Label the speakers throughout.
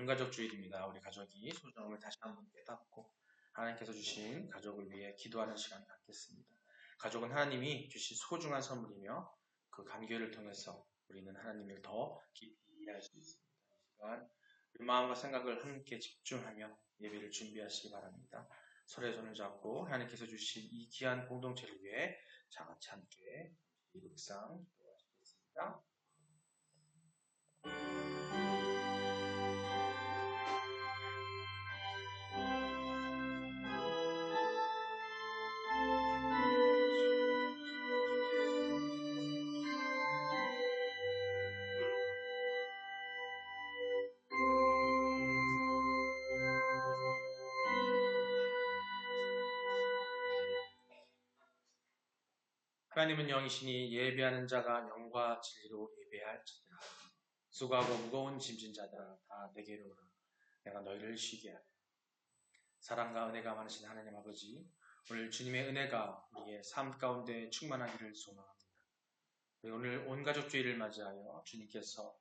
Speaker 1: 온가족 주일입니다. 우리 가족이 소중함을 다시 한번 깨닫고 하나님께서 주신 가족을 위해 기도하는 시간을 갖겠습니다. 가족은 하나님이 주신 소중한 선물이며 그 관계를 통해서 우리는 하나님을 더 깊이 이해할 수 있습니다. 이 시간 우리 마음과 생각을 함께 집중하며 예배를 준비하시기 바랍니다. 서로의 손을 잡고 하나님께서 주신 이 귀한 공동체를 위해 다 같이 함께 이 묵상 기도하시겠습니다. 하나님은 영이시니 예배하는 자가 영과 진리로 예배할지니라. 수고하고 무거운 짐진 자들아 다 내게로 오라. 내가 너희를 쉬게 하리라. 사랑과 은혜가 많으신 하나님 아버지, 오늘 주님의 은혜가 우리의 삶 가운데 충만하기를 소망합니다. 오늘 온가족 주일을 맞이하여 주님께서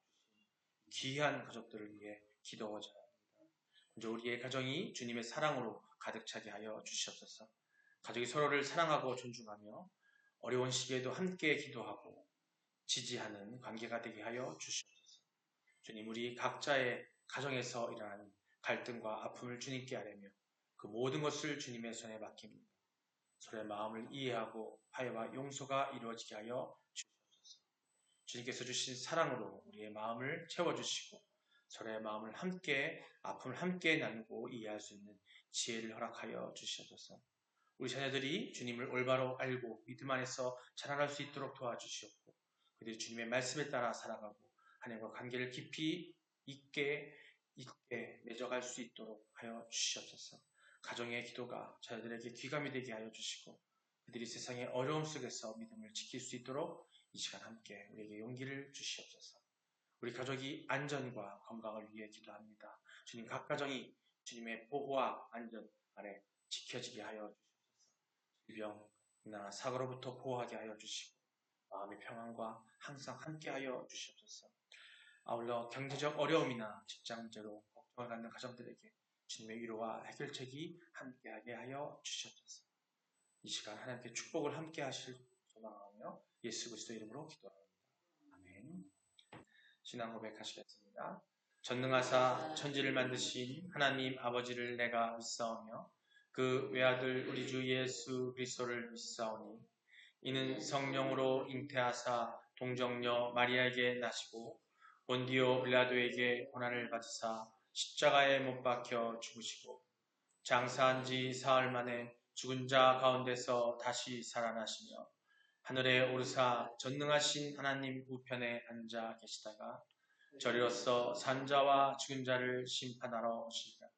Speaker 1: 귀한 가족들을 위해 기도하고자 합니다. 먼저 우리의 가정이 주님의 사랑으로 가득 차게 하여 주시옵소서. 가족이 서로를 사랑하고 존중하며 어려운 시기에도 함께 기도하고 지지하는 관계가 되게 하여 주시옵소서. 주님, 우리 각자의 가정에서 일어나는 갈등과 아픔을 주님께 아뢰며 그 모든 것을 주님의 손에 맡깁니다. 서로의 마음을 이해하고 화해와 용서가 이루어지게 하여 주시옵소서. 주님께서 주신 사랑으로 우리의 마음을 채워주시고 서로의 마음을 함께, 아픔을 함께 나누고 이해할 수 있는 지혜를 허락하여 주시옵소서. 우리 자녀들이 주님을 올바로 알고 믿음 안에서 자라날 수 있도록 도와주시옵고 그들이 주님의 말씀에 따라 살아가고 하나님과 관계를 깊이 있게 맺어갈 수 있도록 하여 주시옵소서. 가정의 기도가 자녀들에게 귀감이 되게 하여 주시고 그들이 세상의 어려움 속에서 믿음을 지킬 수 있도록 이 시간 함께 우리에게 용기를 주시옵소서. 우리 가족이 안전과 건강을 위해 기도합니다. 주님, 각 가정이 주님의 보호와 안전 아래 지켜지게 하여 주시옵소서. 질병이나 사고로부터 보호하게 하여 주시고 마음의 평안과 항상 함께하여 주시옵소서. 아울러 경제적 어려움이나 직장 문제로 걱정을 갖는 가정들에게 주님의 위로와 해결책이 함께하게 하여 주시옵소서. 이 시간 하나님께 축복을 함께하실 소망하며 예수 그리스도 이름으로 기도합니다. 아멘. 신앙 고백하시겠습니다. 전능하사 천지를 만드신 하나님 아버지를 내가 믿사오며 그 외아들 우리 주 예수 그리스도를 믿사오니 이는 성령으로 잉태하사 동정녀 마리아에게 나시고 본디오 빌라도에게 고난을 받으사 십자가에 못 박혀 죽으시고 장사한 지 사흘 만에 죽은 자 가운데서 다시 살아나시며 하늘에 오르사 전능하신 하나님 우편에 앉아 계시다가 저리로서 산자와 죽은 자를 심판하러 오시리라.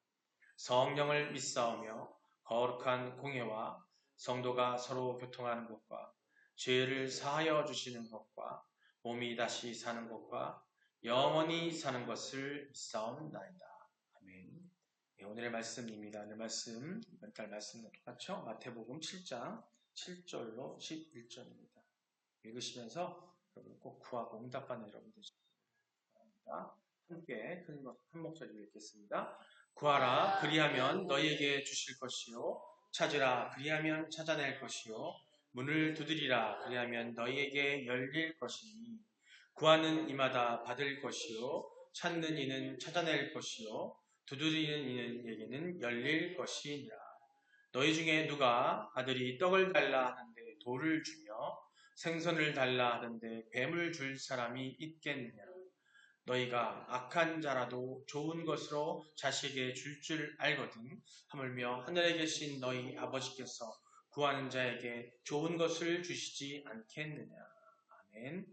Speaker 1: 성령을 믿사오며 거룩한 공예와 성도가 서로 교통하는 것과 죄를 사하여 주시는 것과 몸이 다시 사는 것과 영원히 사는 것을 믿사옵나이다. 아멘. 네, 오늘의 말씀입니다. 오늘 말씀, 이번 달 말씀과 똑같죠? 마태복음 7장 7절로 11절입니다. 읽으시면서 여러분 꼭 구하고 응답하는 여러분 되시기 바랍니다. 함께 한 목소리로 읽겠습니다. 구하라 그리하면 너희에게 주실 것이요 찾으라 그리하면 찾아낼 것이요 문을 두드리라 그리하면 너희에게 열릴 것이니 구하는 이마다 받을 것이요 찾는 이는 찾아낼 것이요 두드리는 이에게는 열릴 것이니라. 너희 중에 누가 아들이 떡을 달라 하는데 돌을 주며 생선을 달라 하는데 뱀을 줄 사람이 있겠느냐. 너희가 악한 자라도 좋은 것으로 자식에게 줄 알거든 하물며 하늘에 계신 너희 아버지께서 구하는 자에게 좋은 것을 주시지 않겠느냐. 아멘.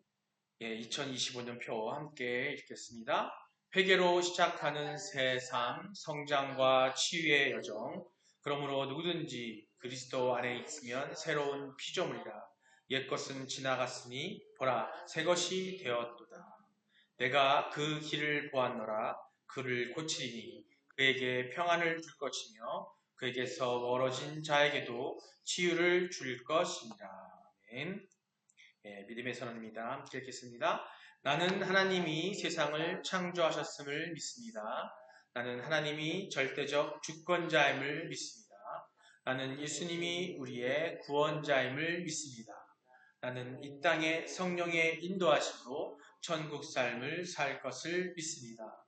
Speaker 1: 2025년 표 함께 읽겠습니다. 회개로 시작하는 새 삶, 성장과 치유의 여정. 그러므로 누구든지 그리스도 안에 있으면 새로운 피조물이라. 옛것은 지나갔으니 보라 새 것이 되었도다. 내가 그 길을 보았노라. 그를 고치리니 그에게 평안을 줄 것이며 그에게서 멀어진 자에게도 치유를 줄 것이니라. 아멘. 믿음의 선언입니다. 함께 읽겠습니다. 나는 하나님이 세상을 창조하셨음을 믿습니다. 나는 하나님이 절대적 주권자임을 믿습니다. 나는 예수님이 우리의 구원자임을 믿습니다. 나는 이 땅의 성령의 인도하심으로 천국 삶을 살 것을 믿습니다.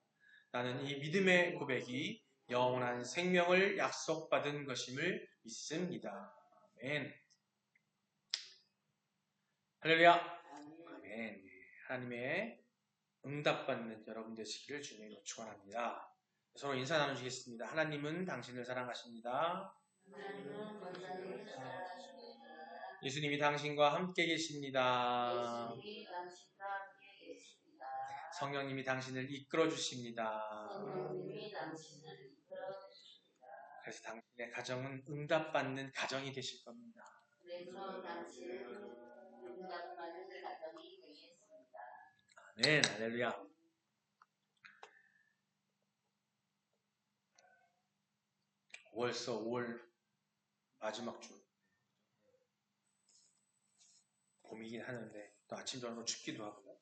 Speaker 1: 나는 이 믿음의 고백이 영원한 생명을 약속받은 것임을 믿습니다. 아멘. 할렐루야. 아멘. 하나님의 응답받는 여러분 되시기를 주님으로 축원합니다. 서로 인사 나누시겠습니다. 하나님은 당신을 사랑하십니다. 예수님이 당신과 함께 계십니다. 성령님이 당신을 이끌어 주십니다. 그래서 당신의 가정은 응답받는 가정이 되실 겁니다. 아멘. 할렐루야. 5월 마지막 주. 봄이긴 하는데 또 아침 저녁으로 춥기도 하고요.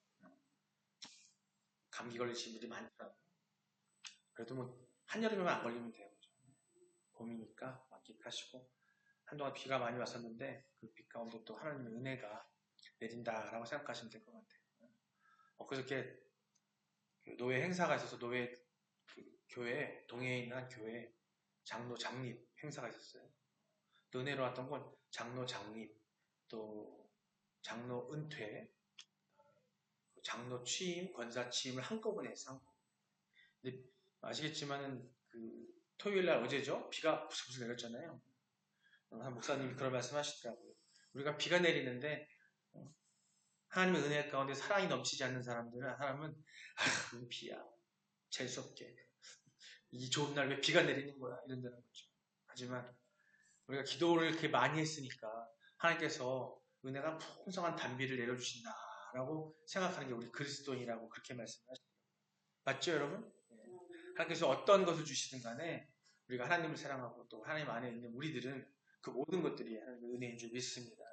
Speaker 1: 감기 걸리신 분들이 많더라고요. 그래도 뭐 한여름에만 안 걸리면 돼요. 봄이니까 만끽하시고 한동안 비가 많이 왔었는데 그 비 가운데 또 하나님의 은혜가 내린다라고 생각하시면 될 것 같아요. 그저께 노예 행사가 있어서 노예 교회 동해에 있는 한 교회 장로 장립 행사가 있었어요. 또 은혜로웠던 건 장로 장립, 또 장로 은퇴, 장로 취임, 권사 취임을 한꺼번에 했어요. 근데 아시겠지만은 그 토요일날 어제죠? 비가 부슬부슬 내렸잖아요. 한 목사님이 그런 말씀 하시더라고요. 우리가 비가 내리는데 하나님의 은혜 가운데 사랑이 넘치지 않는 사람들은 하나님은 비야 재수없게 이 좋은 날 왜 비가 내리는 거야 이런다는 거죠. 하지만 우리가 기도를 이렇게 많이 했으니까 하나님께서 은혜가 풍성한 단비를 내려주신다라고 생각하는 게 우리 그리스도인이라고 그렇게 말씀하시죠. 맞죠 여러분? 하나님께서 어떤 것을 주시든 간에 우리가 하나님을 사랑하고 또 하나님 안에 있는 우리들은 그 모든 것들이 하나님의 은혜인 줄 믿습니다.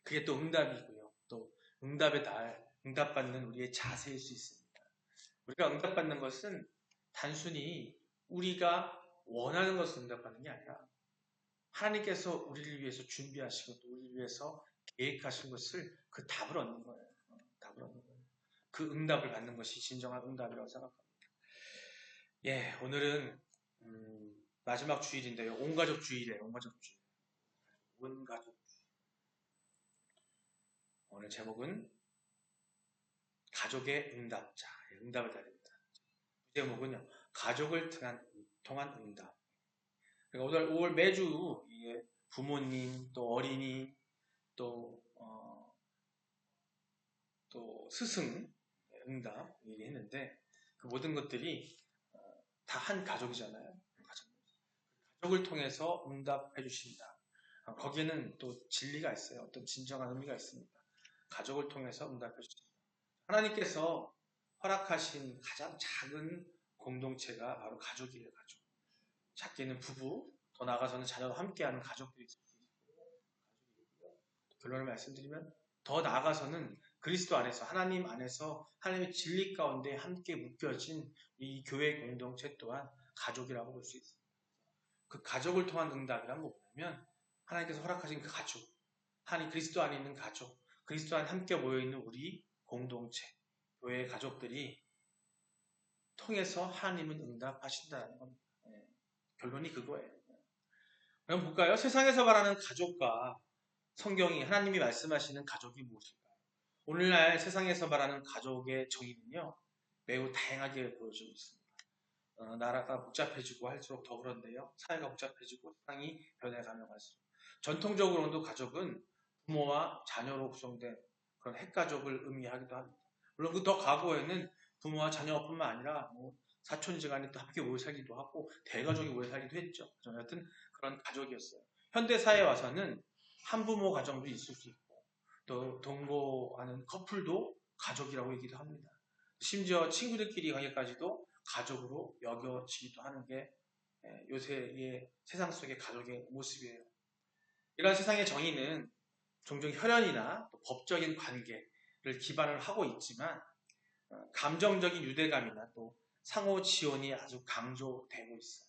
Speaker 1: 그게 또 응답이고요. 또 응답의 날, 응답받는 우리의 자세일 수 있습니다. 우리가 응답받는 것은 단순히 우리가 원하는 것을 응답받는 게 아니라 하나님께서 우리를 위해서 준비하시고 또 우리를 위해서 계획하신 것을 그 답을 얻는 거예요. 답을 얻는 거예요. 그 응답을 받는 것이 진정한 응답이라고 생각합니다. 예, 오늘은 마지막 주일인데요. 온가족 주일이에요. 온가족 주일. 온가족 주일. 오늘 제목은 가족의 응답자. 응답을 달립니다. 제목은요. 가족을 통한 응답. 그러니까 5월 매주 부모님, 또 어린이, 또 스승 응답 얘기했는데 그 모든 것들이 다 한 가족이잖아요. 가족을 통해서 응답해 주신다. 거기에는 또 진리가 있어요. 어떤 진정한 의미가 있습니다. 가족을 통해서 응답해 주신다. 하나님께서 허락하신 가장 작은 공동체가 바로 가족이에요. 가족. 작게는 부부, 더 나아가서는 자녀와 함께하는 가족들이 있을 수 있고요. 결론을 말씀드리면 더 나아가서는 그리스도 안에서 하나님 안에서 하나님의 진리 가운데 함께 묶여진 이 교회 공동체 또한 가족이라고 볼 수 있습니다. 그 가족을 통한 응답이란 뭐냐면 하나님께서 허락하신 그 가족, 하나님 그리스도 안에 있는 가족, 그리스도 안에 함께 모여있는 우리 공동체, 교회의 가족들이 통해서 하나님은 응답하신다는 겁니다. 결론이 그거예요. 그럼 볼까요? 세상에서 말하는 가족과 성경이 하나님이 말씀하시는 가족이 무엇일까요? 오늘날 세상에서 말하는 가족의 정의는요. 매우 다양하게 보여지고 있습니다. 나라가 복잡해지고 할수록 더 그런데요. 사회가 복잡해지고 세상이 변해가며 갈수록 전통적으로도 가족은 부모와 자녀로 구성된 그런 핵가족을 의미하기도 합니다. 물론 그 더 과거에는 부모와 자녀뿐만 아니라 사촌지간에 또 함께 모여 살기도 하고 대가족이 모여 살기도 했죠. 여하튼 그런 가족이었어요. 현대 사회에 와서는 한부모 가정도 있을 수 있고 또 동거하는 커플도 가족이라고 얘기도 합니다. 심지어 친구들끼리 관계까지도 가족으로 여겨지기도 하는 게 요새의 세상 속의 가족의 모습이에요. 이런 세상의 정의는 종종 혈연이나 또 법적인 관계를 기반을 하고 있지만 감정적인 유대감이나 또 상호 지원이 아주 강조되고 있어요.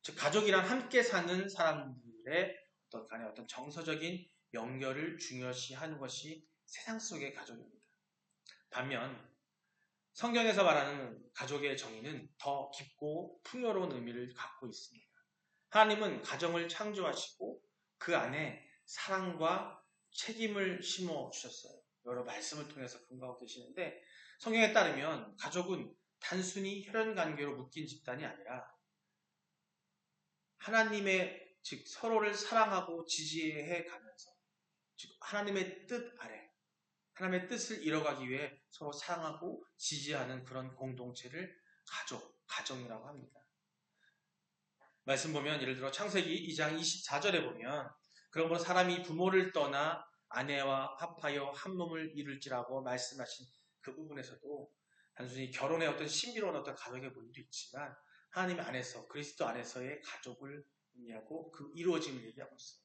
Speaker 1: 즉 가족이란 함께 사는 사람들의 어떤 정서적인 연결을 중요시하는 것이 세상 속의 가족입니다. 반면 성경에서 말하는 가족의 정의는 더 깊고 풍요로운 의미를 갖고 있습니다. 하나님은 가정을 창조하시고 그 안에 사랑과 책임을 심어 주셨어요. 여러 말씀을 통해서 근거하고 계시는데 성경에 따르면 가족은 단순히 혈연 관계로 묶인 집단이 아니라 하나님의 즉 서로를 사랑하고 지지해 가면서 즉 하나님의 뜻 아래 하나님의 뜻을 이뤄가기 위해 서로 사랑하고 지지하는 그런 공동체를 가정이라고 합니다. 말씀 보면 예를 들어 창세기 2장 24절에 보면 그러므로 사람이 부모를 떠나 아내와 합하여 한 몸을 이룰지라고 말씀하신 그 부분에서도 단순히 결혼의 어떤 신비로운 어떤 가족의 본도 있지만 하나님 안에서 그리스도 안에서의 가족을 의미하고 그 이루어짐을 얘기하고 있어요.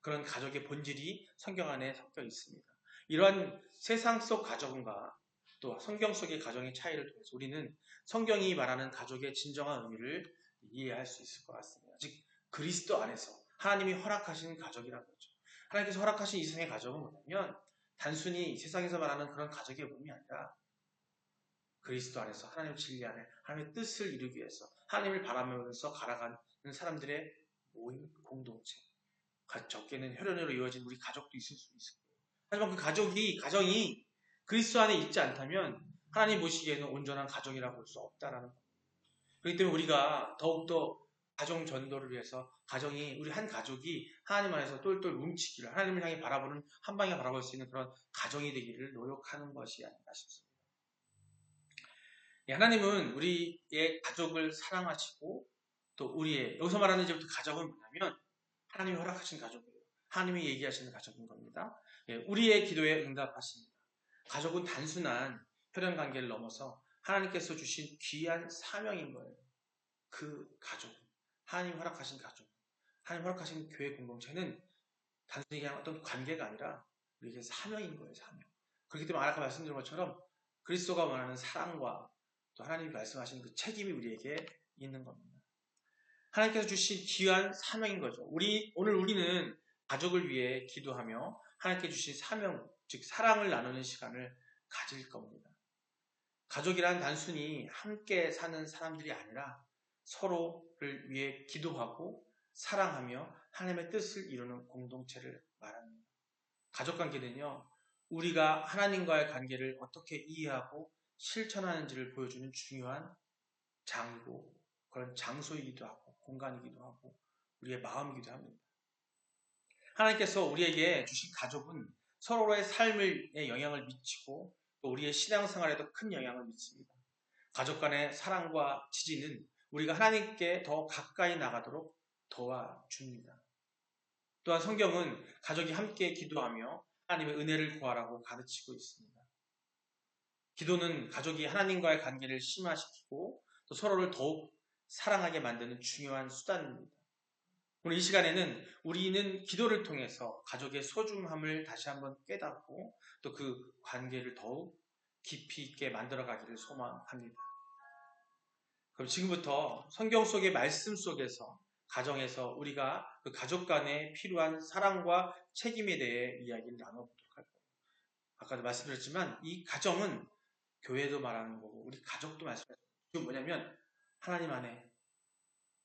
Speaker 1: 그런 가족의 본질이 성경 안에 섞여 있습니다. 이러한 세상 속 가정과 또 성경 속의 가정의 차이를 통해서 우리는 성경이 말하는 가족의 진정한 의미를 이해할 수 있을 것 같습니다. 즉 그리스도 안에서 하나님이 허락하신 가족이라는 거죠. 하나님께서 허락하신 이 세상의 가족은 뭐냐면 단순히 세상에서 말하는 그런 가족의 몸이 아니라 그리스도 안에서 하나님의 진리 안에 하나님의 뜻을 이루기 위해서 하나님을 바라면서 갈아가는 사람들의 모임 공동체. 적게는 혈연으로 이어진 우리 가족도 있을 수 있을 거예요. 하지만 그 가정이 그리스도 안에 있지 않다면 하나님 보시기에는 온전한 가정이라고 볼 수 없다라는 겁니다. 그렇기 때문에 우리가 더욱더 가정 전도를 위해서 우리 한 가족이 하나님 안에서 똘똘 뭉치기를 하나님을 향해 바라보는 한 방에 바라볼 수 있는 그런 가정이 되기를 노력하는 것이 아닌가 싶습니다. 하나님은 우리의 가족을 사랑하시고 또 여기서 말하는 이제부터 가족은 뭐냐면 하나님이 허락하신 가족이에요. 하나님이 얘기하시는 가족인 겁니다. 우리의 기도에 응답하십니다. 가족은 단순한 혈연 관계를 넘어서 하나님께서 주신 귀한 사명인 거예요. 그 가족, 하나님 허락하신 가족, 하나님 허락하신 교회 공동체는 단순히 그냥 어떤 관계가 아니라 우리에게 사명인 거예요. 사명. 그렇기 때문에 아까 말씀드린 것처럼 그리스도가 원하는 사랑과 또 하나님이 말씀하신 그 책임이 우리에게 있는 겁니다. 하나님께서 주신 귀한 사명인 거죠. 오늘 우리는 가족을 위해 기도하며 하나님께 주신 사명, 즉 사랑을 나누는 시간을 가질 겁니다. 가족이란 단순히 함께 사는 사람들이 아니라 서로를 위해 기도하고 사랑하며 하나님의 뜻을 이루는 공동체를 말합니다. 가족관계는요, 우리가 하나님과의 관계를 어떻게 이해하고 실천하는지를 보여주는 중요한 장이고 그런 장소이기도 하고 공간이기도 하고 우리의 마음이기도 합니다. 하나님께서 우리에게 주신 가족은 서로의 삶에 영향을 미치고 또 우리의 신앙생활에도 큰 영향을 미칩니다. 가족 간의 사랑과 지지는 우리가 하나님께 더 가까이 나가도록 도와줍니다. 또한 성경은 가족이 함께 기도하며 하나님의 은혜를 구하라고 가르치고 있습니다. 기도는 가족이 하나님과의 관계를 심화시키고 또 서로를 더욱 사랑하게 만드는 중요한 수단입니다. 오늘 이 시간에는 우리는 기도를 통해서 가족의 소중함을 다시 한번 깨닫고 또 그 관계를 더욱 깊이 있게 만들어가기를 소망합니다. 그럼 지금부터 성경 속의 말씀 속에서 가정에서 우리가 그 가족 간에 필요한 사랑과 책임에 대해 이야기를 나눠보도록 할 거예요. 아까도 말씀드렸지만 이 가정은 교회도 말하는 거고 우리 가족도 말씀드렸어요. 그게 뭐냐면 하나님 안에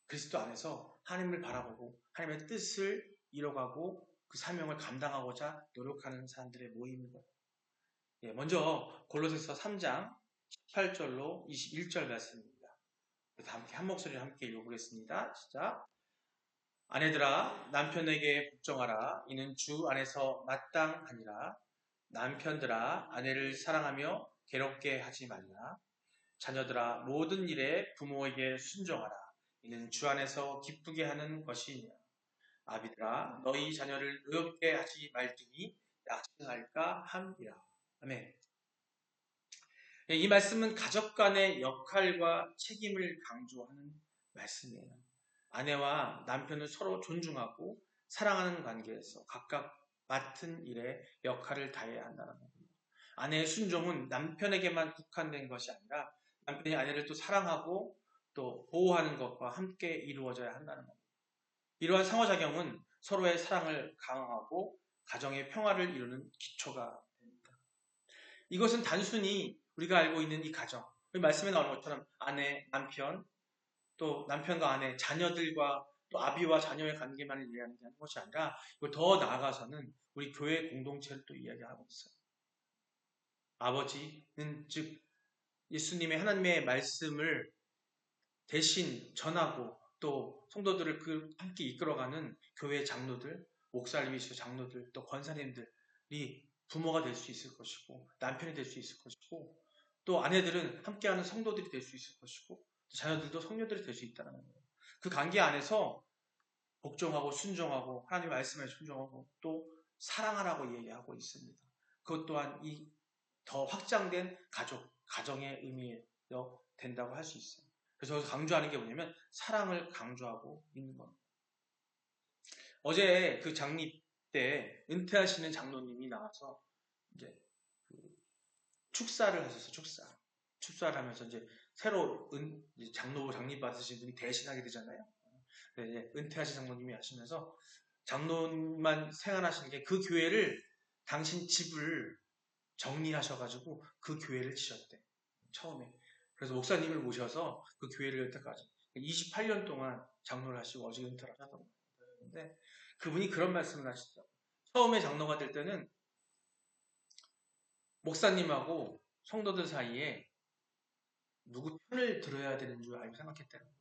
Speaker 1: 그리스도 안에서 하나님을 바라보고 하나님의 뜻을 이뤄가고 그 사명을 감당하고자 노력하는 사람들의 모임인 거예요. 먼저 골로새서 3장 18절로 21절 말씀입니다. 다 함께 한 목소리로 함께 읽어보겠습니다. 시작. 아내들아 남편에게 복종하라. 이는 주 안에서 마땅하니라. 남편들아 아내를 사랑하며 괴롭게 하지 말라. 자녀들아 모든 일에 부모에게 순종하라. 이는 주 안에서 기쁘게 하는 것이니라. 아비들아 너희 자녀를 의롭게 하지 말지니 약증할까 함이라. 아멘. 이 말씀은 가족 간의 역할과 책임을 강조하는 말씀이에요. 아내와 남편은 서로 존중하고 사랑하는 관계에서 각각 맡은 일에 역할을 다해야 한다는 겁니다. 아내의 순종은 남편에게만 국한된 것이 아니라 남편이 아내를 또 사랑하고 또 보호하는 것과 함께 이루어져야 한다는 겁니다. 이러한 상호작용은 서로의 사랑을 강화하고 가정의 평화를 이루는 기초가 됩니다. 이것은 단순히 우리가 알고 있는 이 가정, 말씀에 나오는 것처럼 아내, 남편, 또 남편과 아내, 자녀들과 또 아비와 자녀의 관계만을 이해하는 것이 아니라 이걸 더 나아가서는 우리 교회 공동체를 또 이야기하고 있어요. 아버지는 즉 예수님의 하나님의 말씀을 대신 전하고 또 성도들을 함께 이끌어가는 교회 장로들, 목사님이시고 장로들, 또 권사님들이 부모가 될 수 있을 것이고 남편이 될 수 있을 것이고 또 아내들은 함께하는 성도들이 될 수 있을 것이고 자녀들도 성녀들이 될 수 있다는 거예요. 그 관계 안에서 복종하고 순종하고 하나님의 말씀에 순종하고 또 사랑하라고 얘기하고 있습니다. 그것 또한 이 더 확장된 가정의 의미가 된다고 할 수 있어요. 그래서 강조하는 게 뭐냐면 사랑을 강조하고 있는 겁니다. 어제 그 장립 때 은퇴하시는 장로님이 나와서 이제 축사를 하셨어요. 축사를 하면서 이제 새로 장로 장립 받으신 분이 대신하게 되잖아요. 이제 은퇴하신 장로님이 하시면서 장로만 생활하시는 게 그 교회를 당신 집을 정리하셔가지고 그 교회를 지셨대. 처음에. 그래서 목사님을 모셔서 그 교회를 여태까지 28년 동안 장로를 하시고 어제 은퇴를 하셨던 건데 그분이 그런 말씀을 하시더라고요. 처음에 장로가 될 때는 목사님하고 성도들 사이에 누구 편을 들어야 되는 줄 알고 생각했다는 거예요.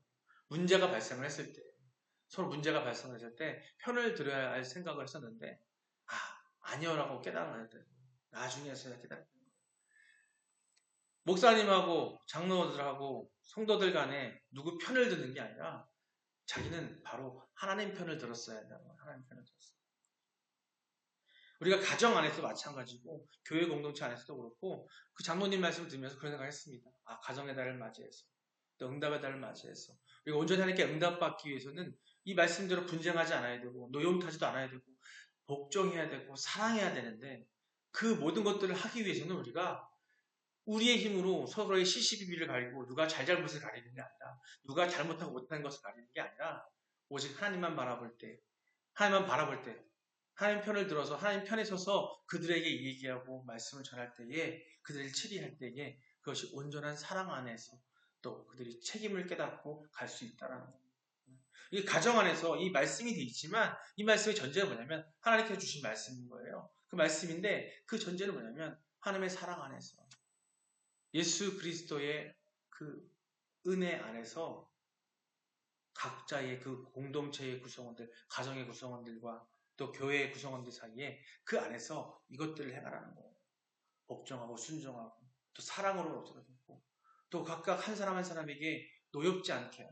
Speaker 1: 문제가 발생을 했을 때 서로 문제가 발생했을 때 편을 들어야 할 생각을 했었는데 아니요라고 깨달아야 돼요. 나중에서야 깨달았던 거예요. 목사님하고 장로들하고 성도들 간에 누구 편을 드는 게 아니라 자기는 바로 하나님 편을 들었어야 한다는 거예요. 하나님 편을 들었어요. 우리가 가정 안에서도 마찬가지고 교회 공동체 안에서도 그렇고 그 장로님 말씀을 들으면서 그런 생각을 했습니다. 가정의 달을 맞이해서 또 응답의 달을 맞이해서 우리가 온전히 하나님께 응답받기 위해서는 이 말씀대로 분쟁하지 않아야 되고 노여움 타지도 않아야 되고 복종해야 되고 사랑해야 되는데 그 모든 것들을 하기 위해서는 우리가 우리의 힘으로 서로의 시시비비를 가리고 누가 잘잘못을 가리는 게 아니라 누가 잘못하고 못하는 것을 가리는 게 아니라 오직 하나님만 바라볼 때 하나님 편을 들어서 하나님 편에 서서 그들에게 얘기하고 말씀을 전할 때에 그들을 치리할 때에 그것이 온전한 사랑 안에서 또 그들이 책임을 깨닫고 갈 수 있다는 겁니다. 이 가정 안에서 이 말씀이 돼 있지만 이 말씀의 전제가 뭐냐면 하나님께서 주신 말씀인 거예요. 그 말씀인데 그 전제는 뭐냐면 하나님의 사랑 안에서 예수 그리스도의 그 은혜 안에서 각자의 그 공동체의 구성원들, 가정의 구성원들과 또 교회의 구성원들 사이에 그 안에서 이것들을 행하라는 거예요. 복종하고 순종하고 또 사랑으로 어떻게 또 각각 한 사람 한 사람에게 노엽지 않게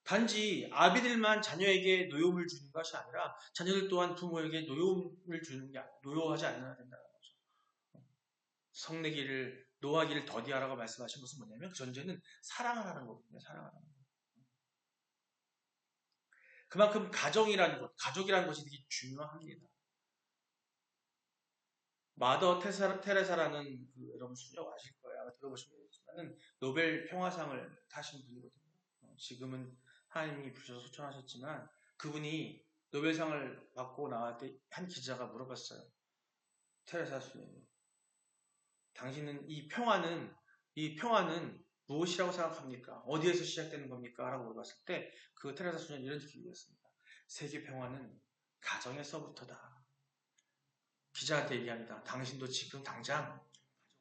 Speaker 1: 단지 아비들만 자녀에게 노여움을 주는 것이 아니라 자녀들 또한 부모에게 노여움을 주는 게 노여워하지 않아야 된다는 거죠. 성내기를 노하기를 더디하라고 말씀하신 것은 뭐냐면 그 전제는 사랑을 하는 거거든요. 사랑을 하는 거. 그만큼 가정이라는 것, 가족이라는 것이 되게 중요합니다. 마더 테레사라는 여러분 수녀 아실 거예요. 아마 들어보신 분 있지만은 노벨 평화상을 타신 분이거든요. 지금은 하나님이 부르셔서 소천하셨지만 그분이 노벨상을 받고 나왔을 때 한 기자가 물어봤어요. 테레사 수녀님, 당신은 이 평화는 무엇이라고 생각합니까? 어디에서 시작되는 겁니까? 라고 물어봤을 때 그 테레사 수녀는 이런 얘기했습니다. 세계 평화는 가정에서부터다. 기자한테 얘기합니다. 당신도 지금 당장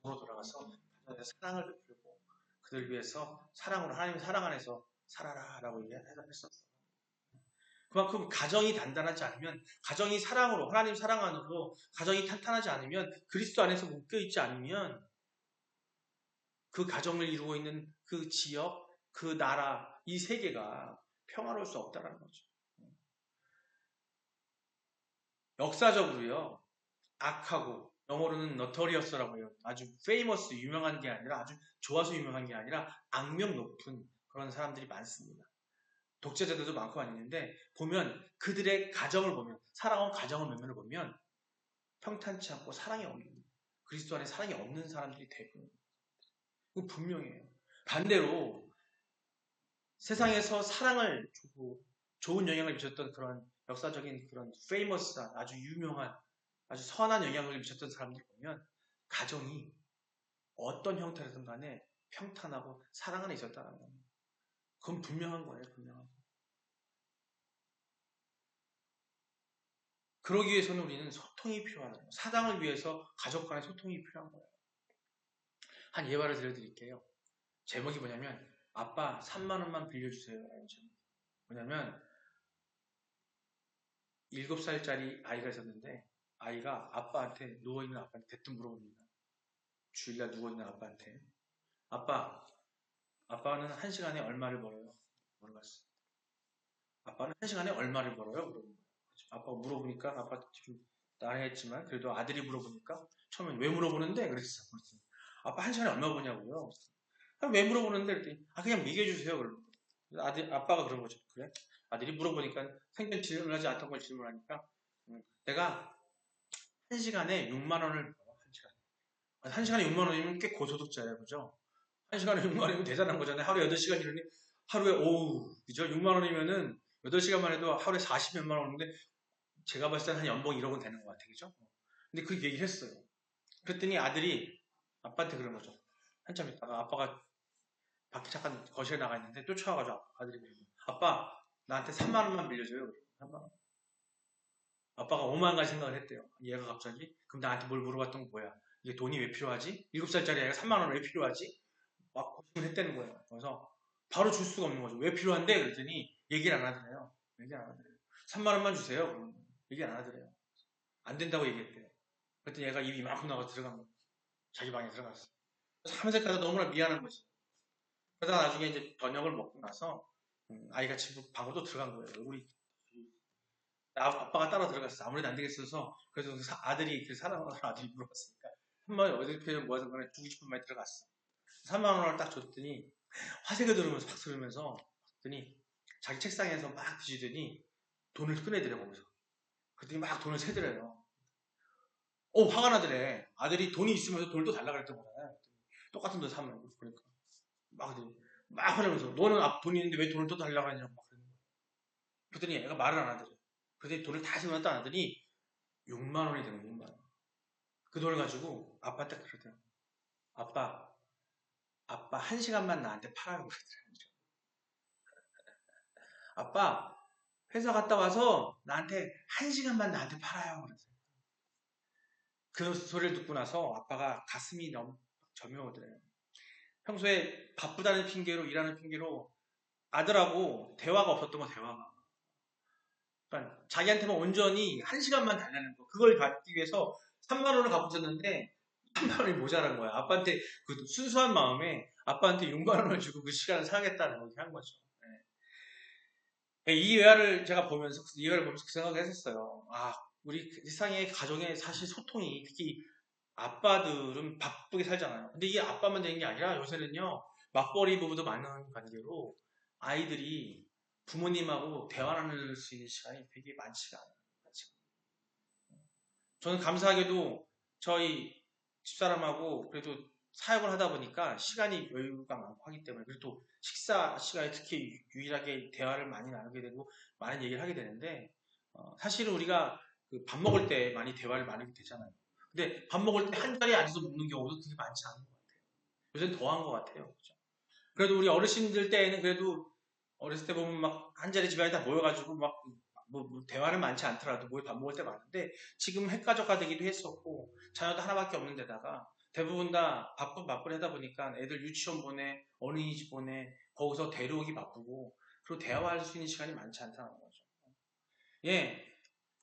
Speaker 1: 가정으로 돌아가서 가정에 사랑을 베풀고 그들 위해서 사랑으로 하나님의 사랑 안에서 살아라 라고 대답했었어요. 그만큼 가정이 단단하지 않으면 가정이 사랑으로 하나님 사랑 안으로 가정이 탄탄하지 않으면 그리스도 안에서 묶여있지 않으면 그 가정을 이루고 있는 그 지역, 그 나라, 이 세계가 평화로울 수 없다는 거죠. 역사적으로요. 악하고 영어로는 notorious라고 해요. 아주 famous 유명한 게 아니라 아주 좋아서 유명한 게 아니라 악명 높은 그런 사람들이 많습니다. 독재자들도 많고 아니는데 보면 그들의 가정을 보면 살아온 가정을 면면을 보면 평탄치 않고 사랑이 없는 그리스도 안에 사랑이 없는 사람들이 대부분. 그거 분명해요. 반대로 세상에서 사랑을 주고 좋은 영향을 미쳤던 그런 역사적인 그런 페이머스한 아주 유명한 아주 선한 영향을 미쳤던 사람들 보면 가정이 어떤 형태로든 간에 평탄하고 사랑 안에 있었다는 겁니다. 그건 분명한 거예요. 분명한 거. 그러기 위해서는 우리는 소통이 필요하다. 사랑을 위해서 가족 간의 소통이 필요한 거예요. 한 예화를 들려드릴게요. 제목이 뭐냐면 아빠 3만 원만 빌려주세요. 라는 제목. 뭐냐면 7살짜리 아이가 있었는데 아이가 아빠한테 누워있는 아빠한테 대뜸 물어봅니다. 주일날 누워있는 아빠한테 아빠는 1시간에 얼마를 벌어요? 물어봤어요. 아빠는 1시간에 얼마를 벌어요? 물어본 거예요. 아빠가 물어보니까 아빠 지금 나이했지만 그래도 아들이 물어보니까 처음엔 왜 물어보는데? 그랬어. 아빠 1시간에 얼마 버냐고요? 왜 물어보는데? 그랬더니 그냥 얘기해 주세요. 그러는 거예요. 아빠가 그런 거죠. 그래? 아들이 물어보니까 생전 질문하지 않던 걸 질문하니까 내가 1시간에 6만 원을 벌어. 1시간에. 1시간에 6만 원이면 꽤 고소득자예요. 그죠? 1시간에 6만 원이면 대단한 거잖아요. 하루에 8시간 일하니 하루에 그죠? 6만 원이면은 8시간만 해도 하루에 40몇만 원인데 제가 봤을 때는 한 연봉 1억은 되는 것 같아요. 그죠? 근데 그 얘기를 했어요. 그랬더니 아들이 아빠한테 그런 거죠. 한참 있다가 아빠가 밖에 잠깐 거실에 나가 있는데 쫓아와가지고 아들이 그러고 아빠 나한테 3만 원만 빌려줘요. 3만 원. 아빠가 오만 가지 생각을 했대요. 얘가 갑자기 그럼 나한테 뭘 물어봤던 거 뭐야? 이게 돈이 왜 필요하지? 7살짜리 애가 3만 원 왜 필요하지? 막 고민을 했다는 거예요. 그래서 바로 줄 수가 없는 거죠. 왜 필요한데? 그랬더니 얘기를 안 하더래요. 얘기 안 하더래요. 3만 원만 주세요. 그러면 얘기 안 하더래요. 안 된다고 얘기했대요. 그랬더니 얘가 입이 이만큼 나가 들어간 거예요. 자기 방에 들어갔어. 삼색하다 너무나 미안한 거지. 그러다가 나중에 이제 저녁을 먹고 나서 아이가 집 방으로 또 들어간 거예요. 우리 아빠가 따라 들어갔어. 아무래도 안 되겠어서 그래서 아들이 사랑하는 아들이 물어봤으니까 3만 원 어디 표현 모아서 그냥 주고 싶은 말이 들어갔어. 3만 원을 딱 줬더니 화색을 들으면서 팍 들으면서 봤더니 자기 책상에서 막 뒤지더니 돈을 꺼내더래 거기서. 그랬더니 막 돈을 세더래요. 화가 나더래. 아들이 돈이 있으면서 돈을 또 달라고 그랬던 거잖아요. 똑같은 돈 사면 그러니까 막 하면서 너는 돈이 있는데 왜 돈을 또 달라고 하냐고 막 그러는 거예요. 그랬더니 애가 말을 안 하더래. 그랬더니 돈을 다 세워놨다 안 하더니 6만 원이 되는 6만 원. 그 돈을 가지고 아빠한테 그러더라고. 아빠 1시간만 나한테 팔아요. 그러더라고요. 아빠 회사 갔다 와서 나한테 1시간만 나한테 팔아요. 그러세요. 그 소리를 듣고 나서 아빠가 가슴이 너무 저며오더래요. 평소에 바쁘다는 핑계로 일하는 핑계로 아들하고 대화가 없었던 거 대화가. 그러니까 자기한테만 온전히 1시간만 달라는 거. 그걸 받기 위해서 3만 원을 갖고 있었는데 3만 원이 모자란 거야. 아빠한테 그 순수한 마음에 아빠한테 6만 원을 주고 그 시간을 사겠다는 걸 한 거죠. 네. 이 예화를 제가 보면서 그 생각을 했었어요. 우리 세상의 가정의 사실 소통이 특히 아빠들은 바쁘게 살잖아요. 근데 이게 아빠만 되는 게 아니라 요새는요 맞벌이 부부도 많은 관계로 아이들이 부모님하고 대화 나눌 수 있는 시간이 되게 많지가 않아요. 저는 감사하게도 저희 집사람하고 그래도 사역을 하다 보니까 시간이 여유가 많고 하기 때문에 그리고 식사 시간에 특히 유일하게 대화를 많이 나누게 되고 많은 얘기를 하게 되는데 사실은 우리가 그 밥 먹을 때 많이 대화를 나누게 되잖아요. 근데 밥 먹을 때 한 자리에 앉아서 먹는 경우도 그렇게 많지 않은 것 같아요. 요새는 더한 것 같아요. 그렇죠? 그래도 우리 어르신들 때에는 그래도 어렸을 때 보면 막 한 자리 집안에 다 모여가지고 막 대화는 많지 않더라도 모여 밥 먹을 때 많은데 지금 핵가족화 되기도 했었고 자녀도 하나밖에 없는 데다가 대부분 다 바쁘게 하다 보니까 애들 유치원 보내 어린이집 보내 거기서 데려오기 바쁘고 그리고 대화할 수 있는 시간이 많지 않다는 거죠. 예,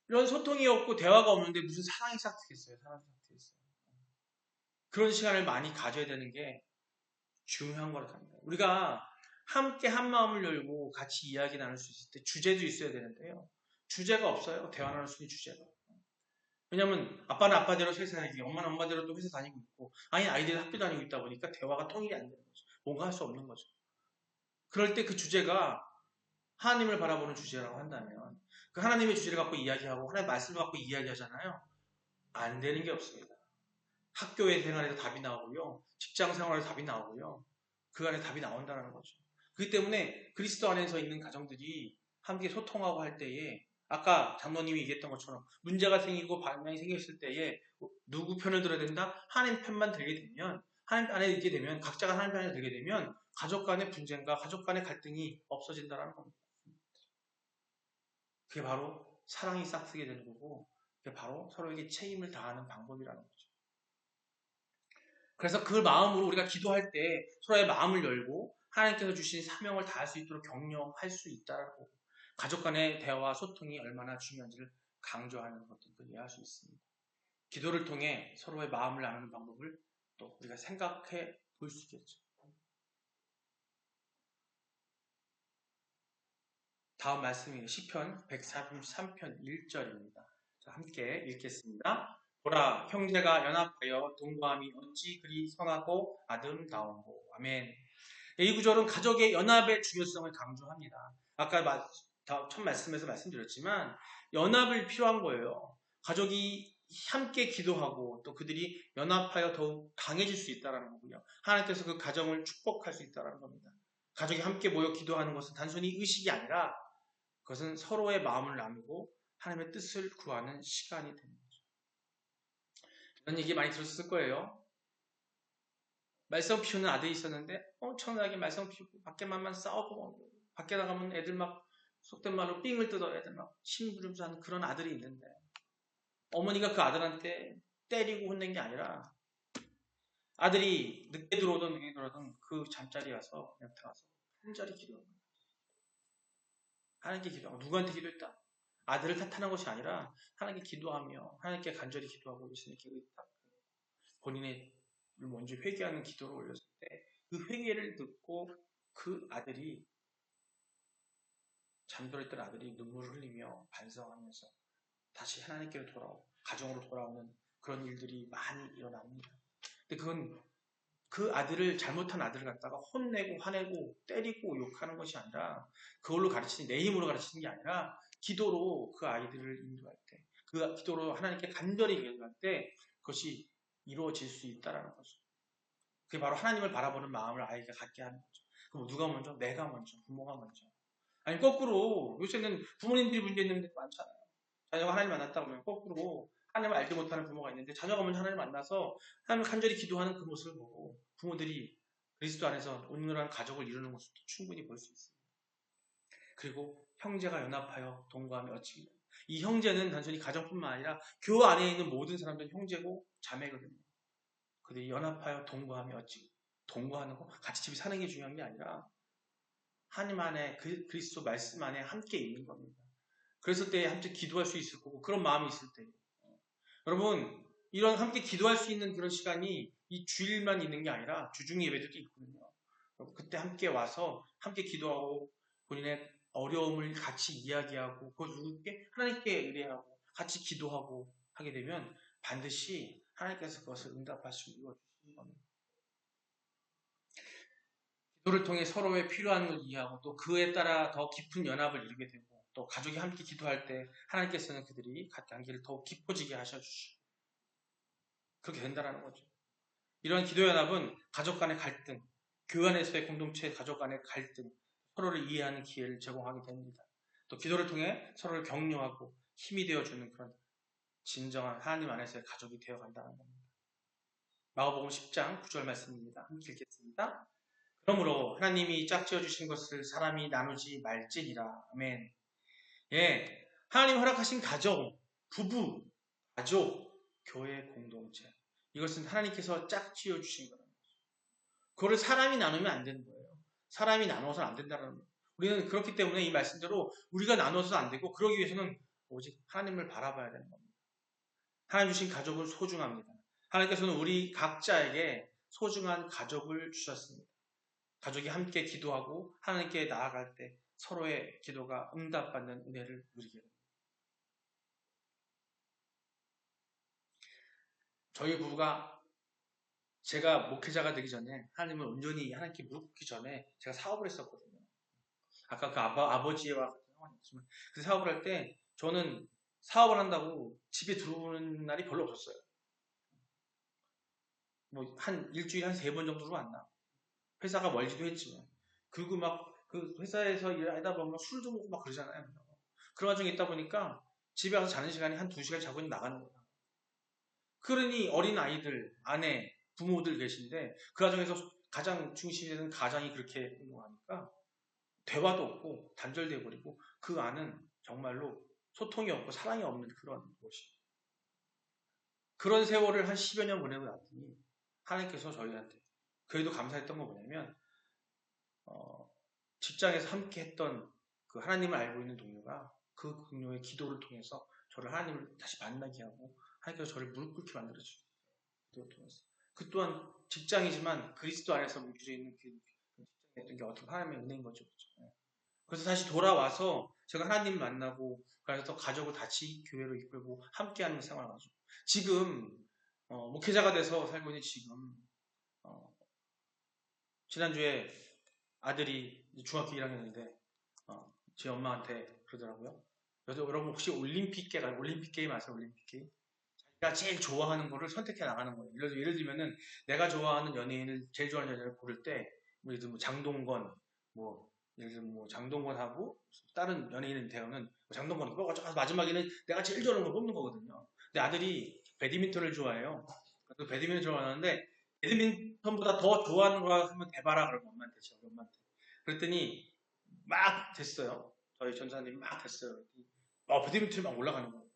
Speaker 1: 이런 소통이 없고 대화가 없는데 무슨 사랑이 싹트겠어요. 사랑이 싹트겠어요. 그런 시간을 많이 가져야 되는 게 중요한 거라고 합니다. 우리가 함께 한 마음을 열고 같이 이야기 나눌 수 있을 때 주제도 있어야 되는데요. 주제가 없어요. 대화 나눌 수 있는 주제가. 왜냐면 아빠는 아빠대로 회사 다니고 엄마는 엄마대로 또 회사 다니고 있고 아이들이 학교 다니고 있다 보니까 대화가 통일이 안 되는 거죠. 뭔가 할 수 없는 거죠. 그럴 때 그 주제가 하나님을 바라보는 주제라고 한다면 그 하나님의 주제를 갖고 이야기하고 하나님의 말씀을 갖고 이야기하잖아요. 안 되는 게 없습니다. 학교의 생활에서 답이 나오고요. 직장 생활에서 답이 나오고요. 그 안에 답이 나온다는 거죠. 그렇기 때문에 그리스도 안에서 있는 가정들이 함께 소통하고 할 때에 아까 장로님이 얘기했던 것처럼 문제가 생기고 반향이 생겼을 때에 누구 편을 들어야 된다? 하나님 편만 들게 되면 하나님 안에 있게 되면 각자가 하나님 편에 들게 되면 가족 간의 분쟁과 가족 간의 갈등이 없어진다는 겁니다. 그게 바로 사랑이 싹트게 되는 거고 그게 바로 서로에게 책임을 다하는 방법이라는 거죠. 그래서 그 마음으로 우리가 기도할 때 서로의 마음을 열고 하나님께서 주신 사명을 다할 수 있도록 격려할 수 있다고 가족 간의 대화와 소통이 얼마나 중요한지를 강조하는 것들도 이해할 수 있습니다. 기도를 통해 서로의 마음을 나누는 방법을 또 우리가 생각해 볼 수 있겠죠. 다음 말씀이 시편 143편 1절입니다. 자, 함께 읽겠습니다. 보라, 형제가 연합하여 동거함이 어찌 그리 선하고 아름다운고. 아멘. 이 구절은 가족의 연합의 중요성을 강조합니다. 아까 첫 말씀에서 말씀드렸지만 연합을 필요한 거예요. 가족이 함께 기도하고 또 그들이 연합하여 더욱 강해질 수 있다는 거고요. 하나님께서 그 가정을 축복할 수 있다는 겁니다. 가족이 함께 모여 기도하는 것은 단순히 의식이 아니라 그것은 서로의 마음을 나누고 하나님의 뜻을 구하는 시간이 됩니다. 이런 얘기 많이 들었을 거예요. 말썽 피우는 아들이 있었는데 엄청나게 말썽 피우고 밖에만 싸우고 밖에 나가면 애들 막 속된 말로 삥을 뜯어 애들 막 심부름서 하는 그런 아들이 있는데 어머니가 그 아들한테 때리고 혼낸 게 아니라 아들이 늦게 들어오던 그 잠자리에 가서 그냥 들어가서 한절히 기도하는 거예요. 하나님께 기도하고 누구한테 기도했다? 아들을 탓하는 것이 아니라 하나님께 기도하며 하나님께 간절히 기도하고 예수님께 본인의 먼저 회개하는 기도를 올렸을 때 그 회개를 듣고 그 아들이 잠들어있던 아들이 눈물을 흘리며 반성하면서 다시 하나님께로 돌아오고 가정으로 돌아오는 그런 일들이 많이 일어납니다. 근데 그건 그 아들을 잘못한 아들을 갖다가 혼내고 화내고 때리고 욕하는 것이 아니라 그걸로 가르치는 내 힘으로 가르치는 게 아니라 기도로 그 아이들을 인도할 때 그 기도로 하나님께 간절히 기도할 때 그것이 이루어질 수 있다라는 거죠. 그게 바로 하나님을 바라보는 마음을 아이가 갖게 하는 거죠. 그럼 누가 먼저? 내가 먼저, 부모가 먼저. 아니 거꾸로 요새는 부모님들이 문제 있는 데 많잖아요. 자녀가 하나님 만났다 보면 거꾸로 하나님을 알지 못하는 부모가 있는데 자녀가 먼저 하나님을 만나서 하나님을 간절히 기도하는 그 모습을 보고 부모들이 그리스도 안에서 온전한 가족을 이루는 모습도 충분히 볼 수 있습니다. 그리고 형제가 연합하여 동거하며 어찌 이 형제는 단순히 가정뿐만 아니라 교회 안에 있는 모든 사람들은 형제고 자매거든요. 그들이 연합하여 동거하며 어찌 동거하는 거 같이 집에 사는 게 중요한 게 아니라 하나님 안에 그리스도 말씀 안에 함께 있는 겁니다. 그랬을 때 함께 기도할 수 있을 거고 그런 마음이 있을 때 여러분 이런 함께 기도할 수 있는 그런 시간이 이 주일만 있는 게 아니라 주중 예배도 있거든요. 그때 함께 와서 함께 기도하고 본인의 어려움을 같이 이야기하고 그것을 하나님께 의뢰하고 같이 기도하고 하게 되면 반드시 하나님께서 그것을 응답하시고 이루어주시는 겁니다. 기도를 통해 서로의 필요한 걸 이해하고 또 그에 따라 더 깊은 연합을 이루게 되고 또 가족이 함께 기도할 때 하나님께서는 그들이 관계를 더욱 깊어지게 하셔주시고 그렇게 된다는 거죠. 이러한 기도 연합은 가족 간의 갈등, 교회 안에서의 공동체 가족 간의 갈등, 서로를 이해하는 기회를 제공하게 됩니다. 또 기도를 통해 서로를 격려하고 힘이 되어주는 그런 진정한 하나님 안에서의 가족이 되어간다는 겁니다. 마가복음 10장 9절 말씀입니다. 함께 읽겠습니다. 그러므로 하나님이 짝지어 주신 것을 사람이 나누지 말지니라. 아멘. 예, 하나님 허락하신 가정, 부부, 가족, 교회 공동체 이것은 하나님께서 짝지어 주신 거예요. 그거를 사람이 나누면 안 되는 거예요. 사람이 나눠서는 안 된다는 거예요. 우리는 그렇기 때문에 이 말씀대로 우리가 나눠서 안 되고 그러기 위해서는 오직 하나님을 바라봐야 되는 겁니다. 하나님 주신 가족은 소중합니다. 하나님께서는 우리 각자에게 소중한 가족을 주셨습니다. 가족이 함께 기도하고 하나님께 나아갈 때 서로의 기도가 응답받는 은혜를 누리게 됩니다. 저희 부부가 제가 목회자가 되기 전에 하나님을 온전히 하나님께 묻기 전에 제가 사업을 했었거든요. 아까 그 아버지와 같은 상황이었지만 그 사업을 할 때 저는 사업을 한다고 집에 들어오는 날이 별로 없었어요. 뭐 한 일주일에 한 3번 정도로 만나. 회사가 멀지도 했지만. 그리고 막 그 회사에서 일하다 보면 술도 먹고 막 그러잖아요. 그런 와중에 있다 보니까 집에 와서 자는 시간이 한 2시간 자고 나가는 거야. 그러니 어린 아이들, 아내, 부모들 계신데 그 과정에서 가장 중심이 되는 가장이 그렇게 운동하니까 대화도 없고 단절돼 버리고 그 안은 정말로 소통이 없고 사랑이 없는 그런 곳이. 그런 세월을 한 10여 년 보내고 났더니 하나님께서 저희한테 그래도 감사했던 건 뭐냐면 직장에서 함께 했던 그 하나님을 알고 있는 동료가 그 동료의 기도를 통해서 저를 하나님을 다시 만나게 하고 하나님께서 저를 무릎 꿇게 만들어주고 기도를 통해서 그 또한 직장이지만 그리스도 안에서 묵혀져 있는 그 직장이었던 게 어떻게 하나님의 은혜인 거죠. 그렇죠? 그래서 다시 돌아와서 제가 하나님을 만나고 그래서 가족을 같이 교회로 이끌고 함께하는 생활을 하죠. 지금 목회자가 돼서 살고 있는 지금 지난주에 아들이 중학교 1학년인데 제 엄마한테 그러더라고요. 여러분 혹시 올림픽 게임 아세요? 올림픽 게임? 자기가 제일 좋아하는 거를 선택해 나가는 거예요. 예를 들면은 내가 좋아하는 연예인을 제일 좋아하는 연예인을 고를 때 예를 들면 장동건 예를 들면 장동건하고 다른 연예인을 대하면 장동건 마지막에는 내가 제일 좋아하는 걸 뽑는 거거든요. 근데 아들이 배드민턴을 좋아해요. 그래서 배드민턴을 좋아하는데 배드민턴보다 더 좋아하는 거 하면 대봐라 그러고 엄마한테 제 엄마한테 그랬더니 막 됐어요. 저희 전사님이 막 됐어요. 배드민턴이 막 올라가는 거예요.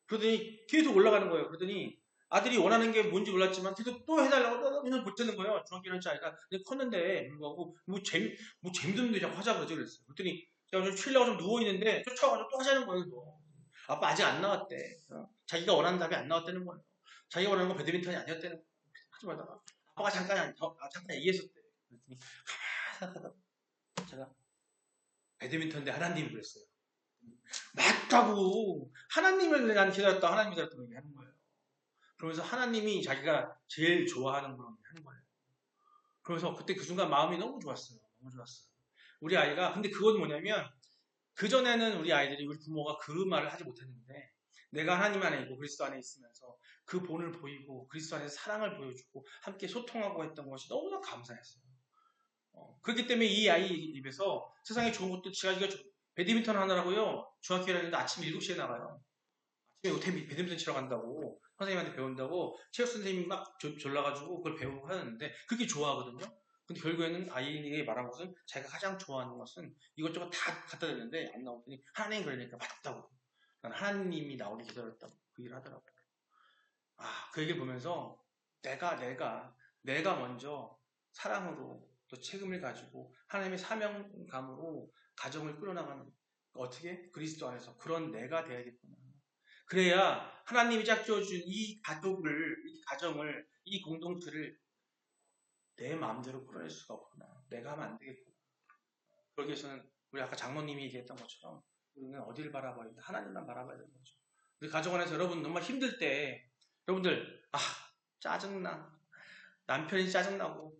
Speaker 1: 그러더니 계속 올라가는 거예요. 그러더니 아들이 원하는 게 뭔지 몰랐지만 계속 또 해달라고 그냥 못 되는 거예요. 중학교 1년치 아이가. 근데 컸는데 불구하고 재미도 없는데 자꾸 하자 그러지 그랬어요. 그랬더니 제가 좀 쉬려고 좀 누워있는데 쫓아와서 또 하자는 거예요. 또. 아빠 아직 안 나왔대. 자기가 원하는 답이 안 나왔다는 거예요. 자기가 원하는 건 배드민턴이 아니었다는 거예요. 하지 말다가 아빠가 잠깐 얘기했었대. 그랬더니 가만히 생각하다가 제가 배드민턴 대 하나님 그랬어요. 맞다고. 하나님을 난 기다렸다. 하나님 기다렸다고 얘기하는 거예요. 그러면서 하나님이 자기가 제일 좋아하는 걸 하는 거예요. 그래서 그때 그 순간 마음이 너무 좋았어요. 너무 좋았어요. 우리 아이가 근데 그건 뭐냐면 그전에는 우리 부모가 그 말을 하지 못했는데 내가 하나님 안에 있고 그리스도 안에 있으면서 그 본을 보이고 그리스도 안에서 사랑을 보여주고 함께 소통하고 했던 것이 너무나 감사했어요. 그렇기 때문에 이 아이 입에서 세상에 좋은 것도 자기가 배드민턴 하느라고요. 중학교 1학년인데 아침 7시에 나가요. 아침에 배드민턴 치러 간다고 선생님한테 배운다고 체육 선생님이 막 졸라가지고 그걸 배우고 하는데 그게 좋아하거든요. 근데 결국에는 아이에게 말한 것은 자기가 가장 좋아하는 것은 이것저것 다 갖다 댔는데 안 나오더니 하나님 그러니까 맞다고. 난 하나님이 나오기 기다렸다고 그 일을 하더라고요. 그 얘기를 보면서 내가 먼저 사랑으로 또 책임을 가지고 하나님의 사명감으로 가정을 끌어나가는 어떻게? 그리스도 안에서 그런 내가 되어야겠구나. 그래야 하나님이 짝지어준 이 가정을, 이 공동체를 내 마음대로 끌어낼 수가 없구나. 내가 하면 안 되겠구나. 그러기 위해서는 우리 아까 장로님이 얘기했던 것처럼 우리는 어디를 바라봐야 된다? 하나님만 바라봐야 되는 거죠. 우리 가정 안에서 여러분 정말 힘들 때 여러분들 짜증나. 남편이 짜증나고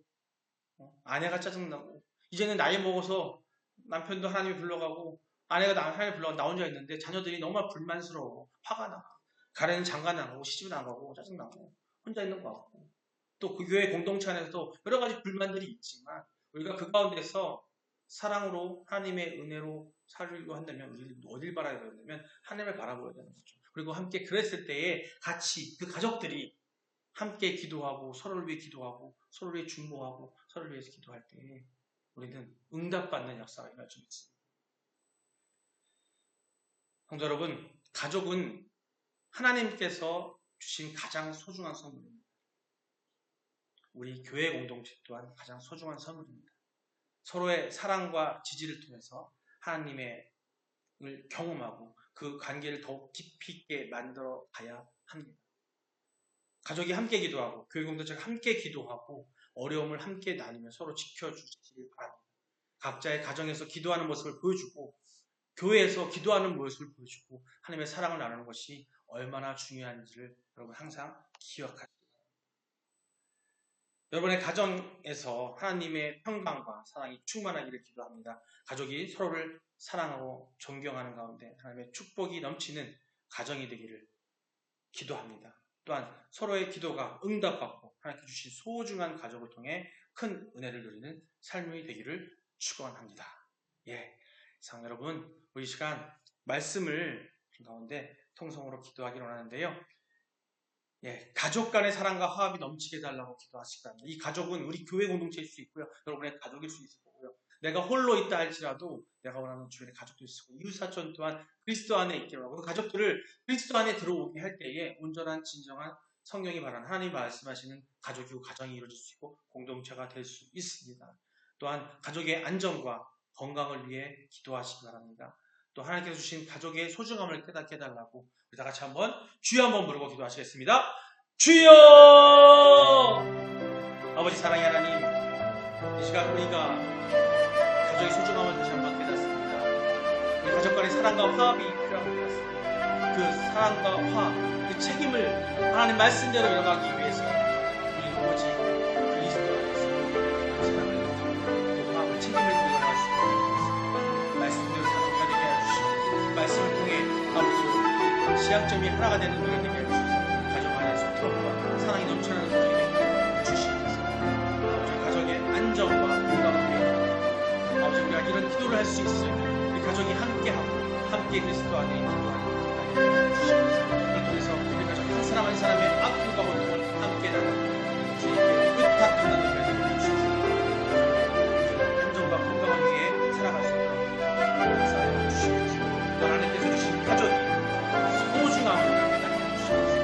Speaker 1: 아내가 짜증나고 이제는 나이 먹어서 남편도 하나님이 불러가고 아내가 하나님이 불러가고 나 혼자 있는데 자녀들이 너무 불만스러워. 화가 나. 가래는 장가 나가고 시집 나가고 짜증나고 혼자 있는 것 같고 또 그 교회 공동체 안에서도 여러 가지 불만들이 있지만 우리가 그 가운데서 사랑으로 하나님의 은혜로 살려고 한다면 우리는 어딜 바라야 되냐면 하나님을 바라보아야 되는 거죠. 그리고 함께 그랬을 때에 같이 그 가족들이 함께 기도하고 서로를 위해 기도하고 서로를 위해 중보하고 서로를 위해서 기도할 때 우리는 응답받는 역사가 일어날 수 있습니다. 성도 여러분, 가족은 하나님께서 주신 가장 소중한 선물입니다. 우리 교회 공동체 또한 가장 소중한 선물입니다. 서로의 사랑과 지지를 통해서 하나님의 경험하고 그 관계를 더욱 깊이 있게 만들어 가야 합니다. 가족이 함께 기도하고 교회 공동체가 함께 기도하고 어려움을 함께 나누며 서로 지켜주시길 바랍니다. 각자의 가정에서 기도하는 모습을 보여주고 교회에서 기도하는 모습을 보여주고 하나님의 사랑을 나누는 것이 얼마나 중요한지를 여러분 항상 기억하시기 바랍니다. 여러분의 가정에서 하나님의 평강과 사랑이 충만하기를 기도합니다. 가족이 서로를 사랑하고 존경하는 가운데 하나님의 축복이 넘치는 가정이 되기를 기도합니다. 또한 서로의 기도가 응답받고 하나님께 주신 소중한 가족을 통해 큰 은혜를 누리는 삶이 되기를 축원합니다. 예, 상 여러분, 우리 시간 말씀을 가운데 통성으로 기도하기로 하는데요. 예, 가족 간의 사랑과 화합이 넘치게 해달라고 기도하시기 바랍니다. 이 가족은 우리 교회 공동체일 수 있고요. 여러분의 가족일 수 있을 거고요. 내가 홀로 있다 할지라도 내가 원하는 주변의 가족도 있을 거고 이웃사촌 또한 그리스도 안에 있기로 하고 그 가족들을 그리스도 안에 들어오게 할 때에 온전한 진정한 성령이 바라는 하나님 말씀하시는 가족이고 가정이 이루어질 수 있고 공동체가 될 수 있습니다. 또한 가족의 안전과 건강을 위해 기도하시기 바랍니다. 또 하나님께서 주신 가족의 소중함을 깨닫게 해달라고 우리 다 같이 한번 주여 한번 부르고 기도하시겠습니다. 주여! 아버지 사랑의 하나님, 이 시간 우리가 가족의 소중함을 다시 한번 깨닫습니다. 우리 가족 간의 사랑과 화합이 필요한 것 같습니다. 그 사랑과 화합, 그 책임을 하나님 말씀대로 이뤄가기 위해서 우리 오직 그리스도 안에서 그 사랑을 그 화합을 책임을 이뤄갈 수 있는 말씀대로 사랑하게 되게 해주시고 말씀을 통해 아버지 시향점이 하나가 되는 노래 되게 해주셔서 가족 안에서 트럼프와 사랑이 넘쳐나는 가정이 되게 주시옵소서. 아버지 가족의 안정과 건강을 위해 아버지 우리가 이런 기도를 할 수 있어요. 우리 가족이 함께하고 함께 그리스도 안에 기도하는 주시옵소서. 이 통해서 우리 가족 한 사람 한 사람의 아픔과 고통을 함께 나누고 주님께 의탁하는 노래 되게 주시옵소서. 안정과 건강을 위해 살아갈 수 있도록 역사하여 주시옵소서. 또 하나님께서 주신 가족이 소중함을 깨닫게 주시옵소서.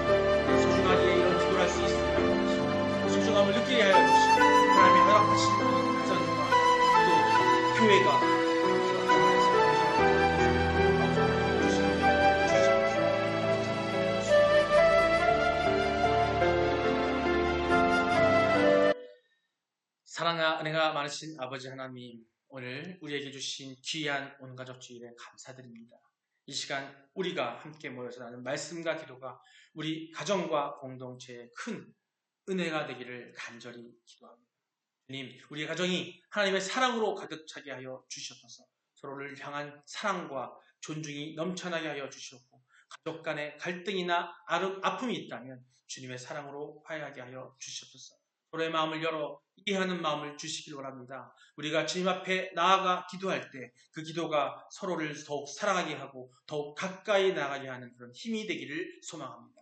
Speaker 1: 소중하기에 이런 기도를 할 수 있습니다. 소중함을 느끼게 하여 주시고 하나님의 허락하신 가정과 또 교회가 사랑과 은혜가 많으신 아버지 하나님, 오늘 우리에게 주신 귀한 온가족 주일에 감사드립니다. 이 시간 우리가 함께 모여서 나눈 말씀과 기도가 우리 가정과 공동체에 큰 은혜가 되기를 간절히 기도합니다. 주님, 우리의 가정이 하나님의 사랑으로 가득 차게 하여 주시옵소서. 서로를 향한 사랑과 존중이 넘쳐나게 하여 주시옵고 가족 간의 갈등이나 아픔이 있다면 주님의 사랑으로 화해하게 하여 주시옵소서. 서로의 마음을 열어 이해하는 마음을 주시길 원합니다. 우리가 주님 앞에 나아가 기도할 때 그 기도가 서로를 더욱 사랑하게 하고 더욱 가까이 나가게 하는 그런 힘이 되기를 소망합니다.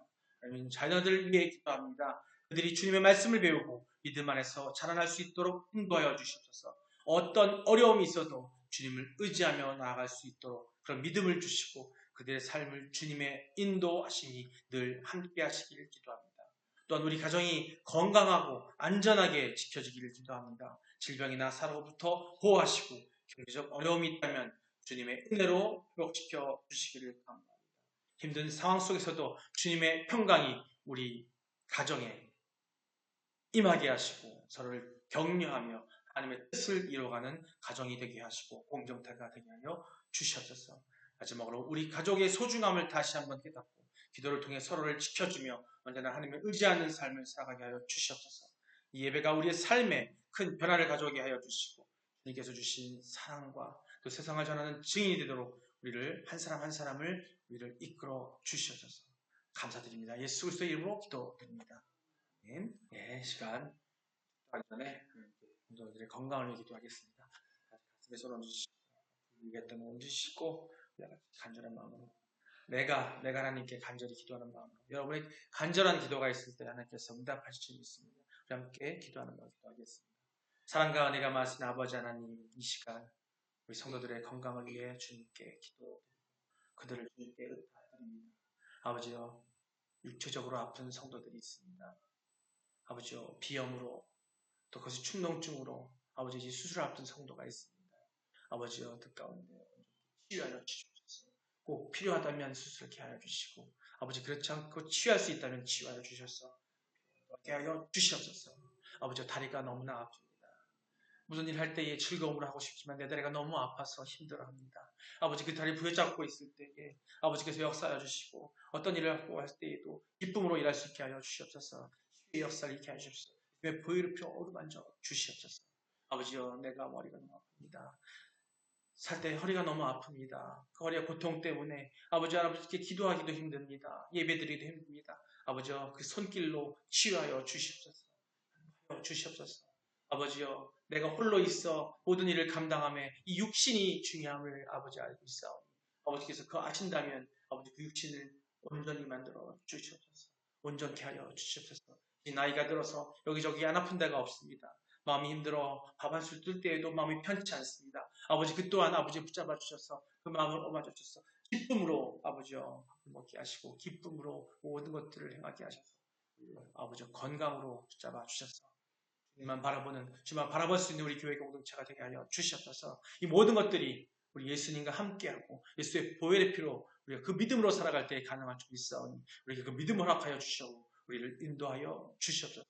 Speaker 1: 자녀들을 위해 기도합니다. 그들이 주님의 말씀을 배우고 믿음 안에서 자라날 수 있도록 인도하여 주시옵소서. 어떤 어려움이 있어도 주님을 의지하며 나아갈 수 있도록 그런 믿음을 주시고 그들의 삶을 주님의 인도하심이 늘 함께 하시기를 기도합니다. 또한 우리 가정이 건강하고 안전하게 지켜지기를 기도합니다. 질병이나 사로부터 보호하시고 경제적 어려움이 있다면 주님의 은혜로 회복시켜 주시기를 바랍니다. 힘든 상황 속에서도 주님의 평강이 우리 가정에 임하게 하시고 서로를 격려하며 하나님의 뜻을 이뤄가는 가정이 되게 하시고 공동체가 되게 하여 주시옵소서. 마지막으로 우리 가족의 소중함을 다시 한번 깨닫고 기도를 통해 서로를 지켜주며 언제나 하나님을 의지하는 삶을 살아가게 하여 주시옵소서. 이 예배가 우리의 삶에 큰 변화를 가져오게 하여 주시고 주님께서 주신 사랑과 또 세상을 전하는 증인이 되도록 우리를 한 사람 한 사람을 우리를 이끌어 주시옵소서. 감사드립니다. 예수 그리스도의 이름으로 기도드립니다. 예, 시간 하기 전에 여러분들의 건강을 위해 기도하겠습니다. 가슴에 손 얹으시고 위겠던 얹으시고 간절한 마음으로 내가 하나님께 간절히 기도하는 마음으로 여러분의 간절한 기도가 있을 때 하나님께서 응답하실 줄 믿습니다. 우리 함께 기도하는 마음으로 기도하겠습니다. 사랑과 은혜가 많으신 아버지 하나님, 이 시간 우리 성도들의 건강을 위해 주님께 기도 그들을 주님께 의탁드립니다. 아버지여, 육체적으로 아픈 성도들이 있습니다. 아버지여, 비염으로 또 그것이 충농증으로 아버지 수술을 앞둔 성도가 있습니다. 아버지여, 뜻 가운데 치유하여 주시옵소서. 꼭 필요하다면 수술을 하여 주시고 아버지 그렇지 않고 치유할 수 있다면 치유하여 주셔서 하여 주시옵소서. 아버지 다리가 너무나 아픕니다. 무슨 일 할 때에 즐거움을 하고 싶지만 내 다리가 너무 아파서 힘들어합니다. 아버지 그 다리 부여잡고 있을 때에 아버지께서 역사하여 주시고 어떤 일을 하고 할 때에도 기쁨으로 일할 수 있게 하여 주시옵소서. 주의 역사를 있게 하여 주시옵소서. 왜 보혈을 어루만져 주시옵소서. 아버지여, 내가 머리가 너무 아픕니다. 살 때 허리가 너무 아픕니다. 그 허리의 고통 때문에 아버지께 기도하기도 힘듭니다. 예배드리기도 힘듭니다. 아버지여, 그 손길로 치유하여 주시옵소서. 주시옵소서. 아버지여, 내가 홀로 있어 모든 일을 감당함에 이 육신이 중요함을 아버지 알고 있사오니 아버지께서 그거 아신다면 아버지 그 육신을 온전히 만들어 주시옵소서. 온전케 하여 주시옵소서. 이 나이가 들어서 여기저기 안 아픈 데가 없습니다. 마음이 힘들어 밥 한 술 뜰 때에도 마음이 편치 않습니다. 아버지 그 또한 아버지 붙잡아 주셔서 그 마음을 옮아줘 주셔서 기쁨으로 아버지여 먹게 하시고 기쁨으로 모든 것들을 행하게 하셔서 아버지 건강으로 붙잡아 주셔서 주만 바라볼 수 있는 우리 교회 공동체가 되게 하여 주시옵소서. 이 모든 것들이 우리 예수님과 함께하고 예수의 보혈의 피로 우리가 그 믿음으로 살아갈 때 가능한 줄 믿사오니 우리에게 그 믿음을 허락하여 주시고 우리를 인도하여 주시옵소서.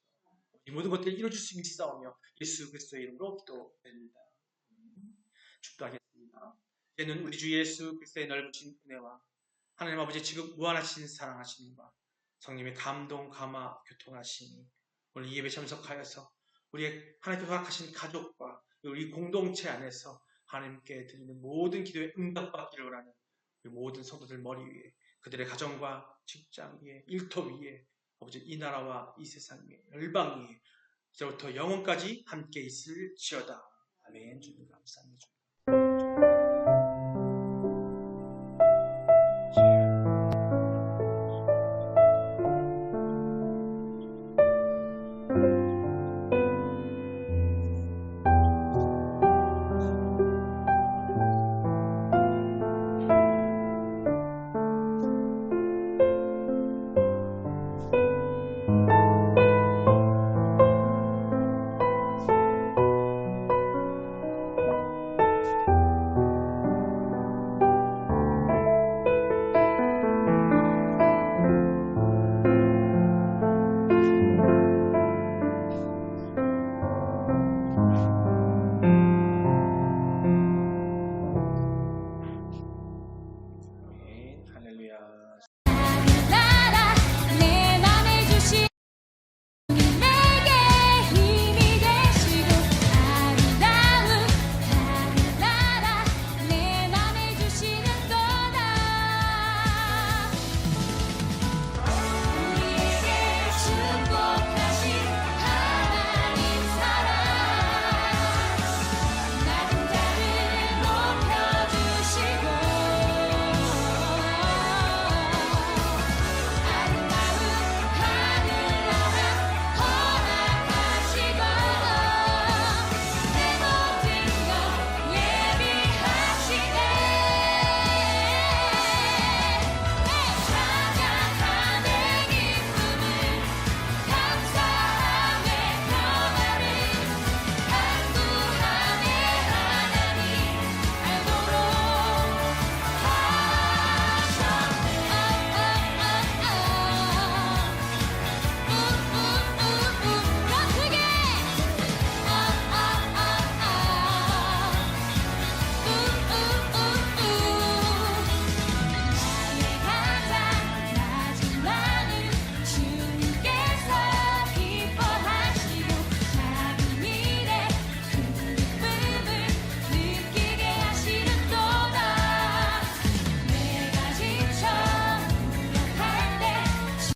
Speaker 1: 이 모든 것들을 이루어줄 수 있사오며 예수 그리스도의 이름으로 기도드립니다. 축도하겠습니다. 이제는 우리 주 예수 그리스도의 넓으신 은혜와 하나님 아버지 지금 무한하신 사랑하심과 성령의 감동, 감화, 교통하심이 오늘 이 예배 참석하여서 우리의 하나님께서 허락하신 가족과 우리 공동체 안에서 하나님께 드리는 모든 기도에 응답받기를 원하는 우리 모든 성도들 머리 위에 그들의 가정과 직장 위에 일터 위에 아버지 이 나라와 이 세상 위에 열방 위에 이제부터 영원까지 함께 있을지어다. 아멘. 주님 감사합니다.